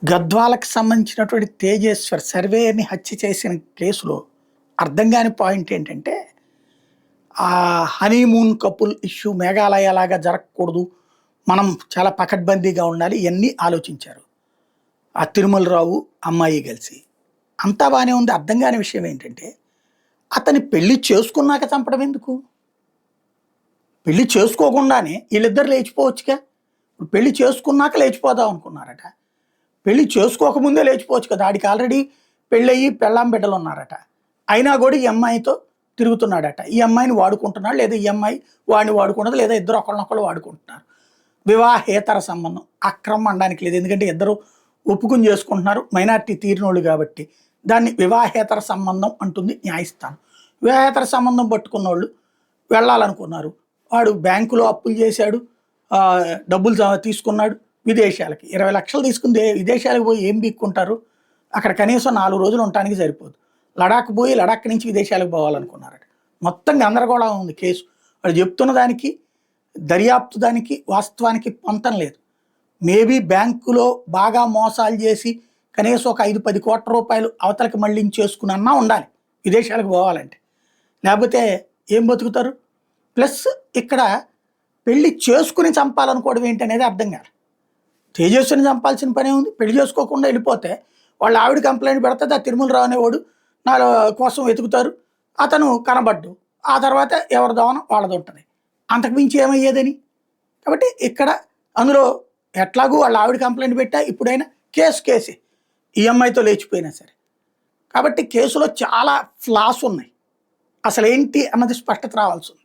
గద్వాలకు సంబంధించినటువంటి తేజేశ్వర్ సర్వేని హత్య చేసిన కేసులో అర్థం కాని పాయింట్ ఏంటంటే, ఆ హనీమూన్ కపుల్ ఇష్యూ మేఘాలయలాగా జరగకూడదు. మనం చాలా పకడ్బందీగా ఉండాలి. ఇయన్నీ ఆలోచించారు. ఆ తిరుమలరావు, అమ్మాయి కలిసి. అంతా బానే ఉంది. అర్థం కాని విషయం ఏంటంటే, అతని పెళ్లి చేసుకున్నాక చంపడం ఎందుకు? పెళ్లి చేసుకోకుండానే వీళ్ళిద్దరు లేచిపోవచ్చుగా. ఇప్పుడు పెళ్లి చేసుకున్నాక లేచిపోదాం అనుకున్నారట. పెళ్లి చేసుకోకముందే లేచిపోవచ్చు కదా. ఆడికి ఆల్రెడీ పెళ్ళయ్యి పెళ్ళాం బిడ్డలు ఉన్నారట. అయినా కూడా ఈ అమ్మాయితో తిరుగుతున్నాడట. ఈ అమ్మాయిని వాడుకుంటున్నాడు, లేదా ఈ అమ్మాయి వాడిని వాడుకున్నది, లేదా ఇద్దరు ఒకళ్ళనొకళ్ళు వాడుకుంటున్నారు. వివాహేతర సంబంధం అక్రమం అనడానికి లేదు. ఎందుకంటే ఇద్దరు ఒప్పుకుని చేసుకుంటున్నారు, మైనార్టీ తీరినోళ్ళు కాబట్టి. దాన్ని వివాహేతర సంబంధం అంటుంది న్యాయస్థానం. వివాహేతర సంబంధం పట్టుకున్నోళ్ళు వెళ్ళాలనుకున్నారు. వాడు బ్యాంకులో అప్పులు చేశాడు, డబ్బులు తీసుకున్నాడు విదేశాలకి. 20 లక్షలు తీసుకుంది విదేశాలకు పోయి ఏం బీక్కుంటారు? అక్కడ కనీసం 4 రోజులు ఉండటానికి సరిపోదు. లడాక్ పోయి లడాక్ నుంచి విదేశాలకు పోవాలనుకున్నారట. మొత్తం గందరగోళం ఉంది కేసు. వాడు చెప్తున్న దానికి, దర్యాప్తు దానికి, వాస్తవానికి పొంతం లేదు. మేబీ బ్యాంకులో బాగా మోసాలు చేసి కనీసం ఒక 5-10 కోట్ల రూపాయలు అవతలకి మళ్ళించేసుకున్నా ఉండాలి విదేశాలకు పోవాలంటే. లేకపోతే ఏం బతుకుతారు? ప్లస్ ఇక్కడ పెళ్లి చేసుకుని చంపాలనుకోవడం ఏంటనేది అర్థం కాదు. తేజస్విని చంపాల్సిన పనే ఉంది. పెళ్లి చేసుకోకుండా వెళ్ళిపోతే వాళ్ళ ఆవిడ కంప్లైంట్ పెడితే ఆ తిరుమలరావు అనేవాడు నా కోసం వెతుకుతారు. అతను కనబడ్డు. ఆ తర్వాత ఎవరి దోవన వాళ్ళది ఉంటుంది. అంతకుమించి ఏమయ్యేదని. కాబట్టి ఇక్కడ అందులో ఎట్లాగూ వాళ్ళ ఆవిడ కంప్లైంట్ పెట్టా, ఇప్పుడైనా కేసే ఈ అమ్మాయితో లేచిపోయినా సరే. కాబట్టి కేసులో చాలా ఫ్లాస్ ఉన్నాయి. అసలు ఏంటి అన్నది స్పష్టత రావాల్సి ఉంది.